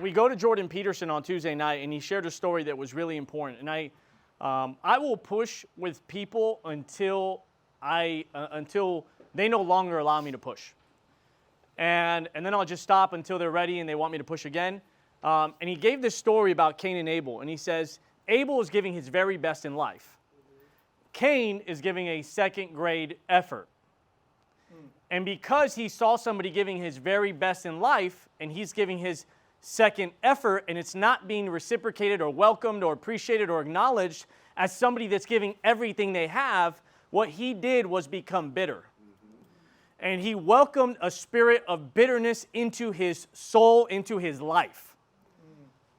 we go to Jordan Peterson on Tuesday night, and he shared a story that was really important. And I will push with people until they no longer allow me to push. And then I'll just stop until they're ready and they want me to push again. And he gave this story about Cain and Abel. And he says, Abel is giving his very best in life. Cain is giving a second-grade effort. And because he saw somebody giving his very best in life, and he's giving his second effort, and it's not being reciprocated or welcomed or appreciated or acknowledged as somebody that's giving everything they have, what he did was become bitter. And he welcomed a spirit of bitterness into his soul, into his life.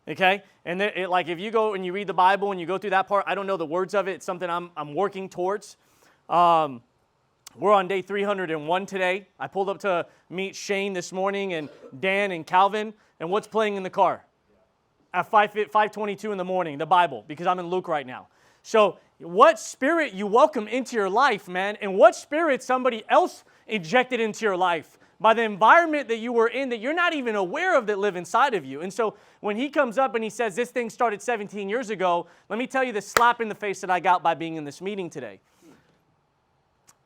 Okay? And like if you go and you read the Bible and you go through that part, I don't know the words of it. It's something I'm working towards. We're on day 301 today. I pulled up to meet Shane this morning and Dan and Calvin. And what's playing in the car? At 5:22 in the morning, the Bible, because I'm in Luke right now. So what spirit you welcome into your life, man, and what spirit somebody else injected into your life by the environment that you were in that you're not even aware of that live inside of you. And so when he comes up and he says, this thing started 17 years ago, let me tell you the slap in the face that I got by being in this meeting today.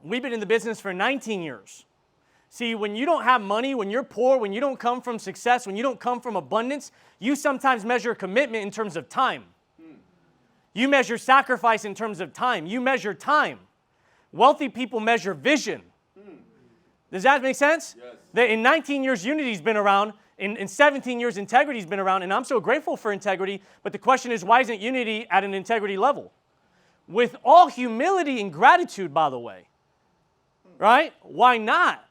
We've been in the business for 19 years. See, when you don't have money, when you're poor, when you don't come from success, when you don't come from abundance, you sometimes measure commitment in terms of time. You measure sacrifice in terms of time. You measure time. Wealthy people measure vision. Does that make sense? Yes. In 19 years, Unity's been around. In 17 years, Integrity's been around. And I'm so grateful for Integrity. But the question is, why isn't Unity at an Integrity level? With all humility and gratitude, by the way. Right? Why not?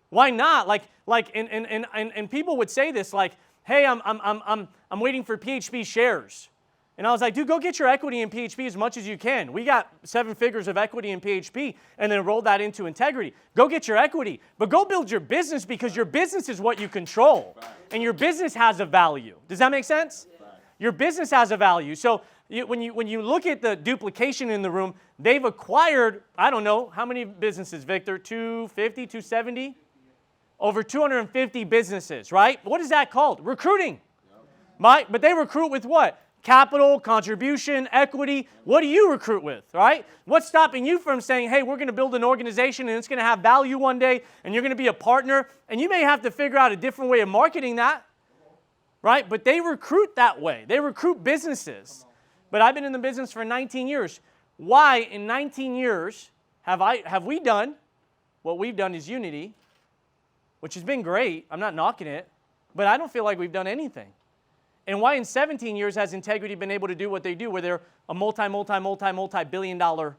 Why not? And people would say this like, hey, I'm waiting for PHP shares. And I was like, dude, go get your equity in PHP as much as you can. We got 7 figures of equity in PHP and then rolled that into Integrity. Go get your equity, but go build your business because your business is what you control. And your business has a value. Does that make sense? Your business has a value. So when you look at the duplication in the room, they've acquired, I don't know, how many businesses, Victor? 250, 270? Over 250 businesses, right? What is that called? Recruiting. Right? But they recruit with what? Capital, contribution, equity. What do you recruit with, right? What's stopping you from saying, hey, we're going to build an organization and it's going to have value one day and you're going to be a partner and you may have to figure out a different way of marketing that, right? But they recruit that way. They recruit businesses. But I've been in the business for 19 years. Why in 19 years have we done what we've done is Unity, which has been great. I'm not knocking it, but I don't feel like we've done anything. And why in 17 years has Integrity been able to do what they do where they're a multi-billion dollar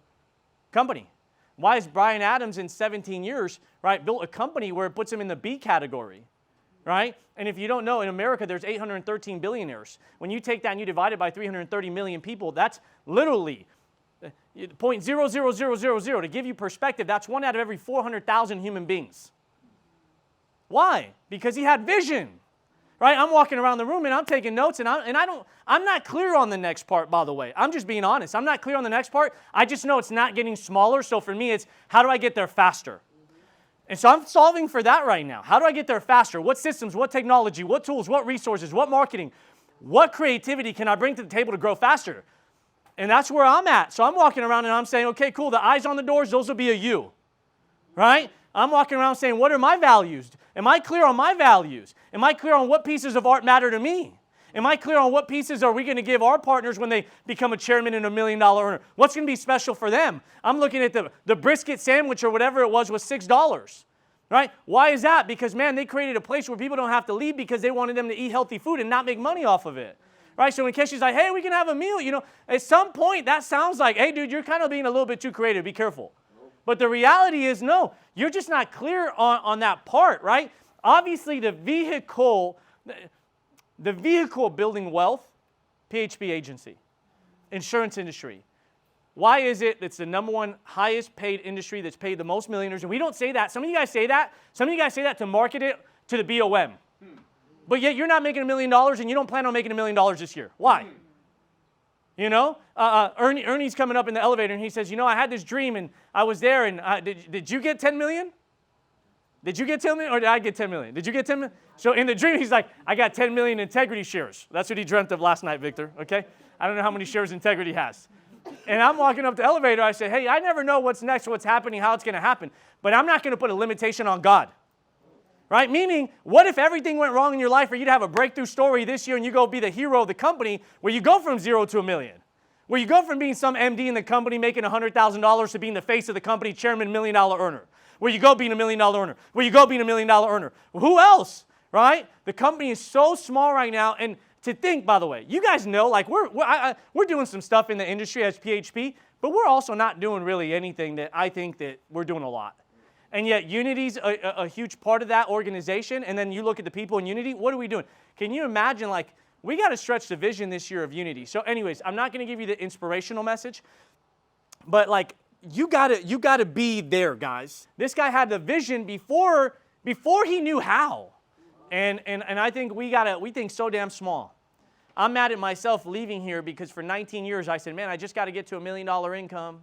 company? Why has Brian Adams in 17 years, right, built a company where it puts him in the B category, right? And if you don't know, in America, there's 813 billionaires. When you take that and you divide it by 330 million people, that's literally 0.00000. To give you perspective, that's 1 out of every 400,000 human beings. Why? Because he had vision. Right? I'm walking around the room and I'm taking notes and I'm not clear on the next part, by the way. I'm just being honest. I'm not clear on the next part. I just know it's not getting smaller. So for me, it's how do I get there faster? And so I'm solving for that right now. How do I get there faster? What systems, what technology, what tools, what resources, what marketing, what creativity can I bring to the table to grow faster? And that's where I'm at. So I'm walking around and I'm saying, okay, cool, the eyes on the doors, those will be a you. Right? I'm walking around saying, what are my values? Am I clear on my values? Am I clear on what pieces of art matter to me? Am I clear on what pieces are we going to give our partners when they become a chairman and $1 million earner? What's going to be special for them? I'm looking at the brisket sandwich or whatever it was $6. Right? Why is that? Because, man, they created a place where people don't have to leave because they wanted them to eat healthy food and not make money off of it. Right? So when Keshi's like, hey, we can have a meal, at some point that sounds like, hey, dude, you're kind of being a little bit too creative. Be careful. But the reality is, no, you're just not clear on that part, right? Obviously, the vehicle building wealth, PHP agency, insurance industry. Why is it it's the number one highest paid industry that's paid the most millionaires? And we don't say that. Some of you guys say that. Some of you guys say that to market it to the BOM. But yet you're not making $1 million and you don't plan on making $1 million this year. Why? Ernie's coming up in the elevator and he says, I had this dream and I was there and did you get 10 million? Did you get 10 million or did I get 10 million? Did you get 10 million? So in the dream, he's like, I got 10 million integrity shares. That's what he dreamt of last night, Victor, okay? I don't know how many shares integrity has. And I'm walking up the elevator. I say, hey, I never know what's next, what's happening, how it's going to happen. But I'm not going to put a limitation on God. Right? Meaning, what if everything went wrong in your life for you to have a breakthrough story this year and you go be the hero of the company where you go from 0 to $1 million? Where you go from being some MD in the company making $100,000 to being the face of the company, chairman, $1 million earner. Where you go being $1 million earner. Where you go being $1 million earner. Who else? Right? The company is so small right now. And to think, by the way, you guys know, like we're doing some stuff in the industry as PHP, but we're also not doing really anything that I think that we're doing a lot. And yet Unity's a huge part of that organization. And then you look at the people in Unity, what are we doing? Can you imagine, like, we got to stretch the vision this year of Unity. So anyways, I'm not going to give you the inspirational message, but like, you gotta be there, guys. This guy had the vision before he knew how. And I think we think so damn small. I'm mad at myself leaving here because for 19 years I said, man, I just got to get to $1 million income.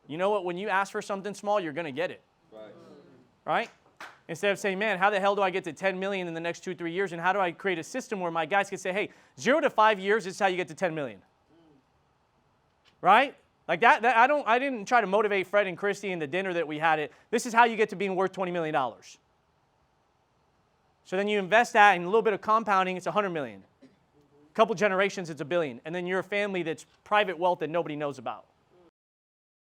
You know what? When you ask for something small, you're going to get it. Right? Instead of saying, man, how the hell do I get to 10 million in the next 2-3 years? And how do I create a system where my guys can say, hey, 0 to 5 years is how you get to 10 million. Right? Like that I didn't try to motivate Fred and Christy in the dinner that we had. This is how you get to being worth $20 million. So then you invest that in a little bit of compounding, it's 100 million. A couple generations, it's $1 billion. And then you're a family that's private wealth that nobody knows about.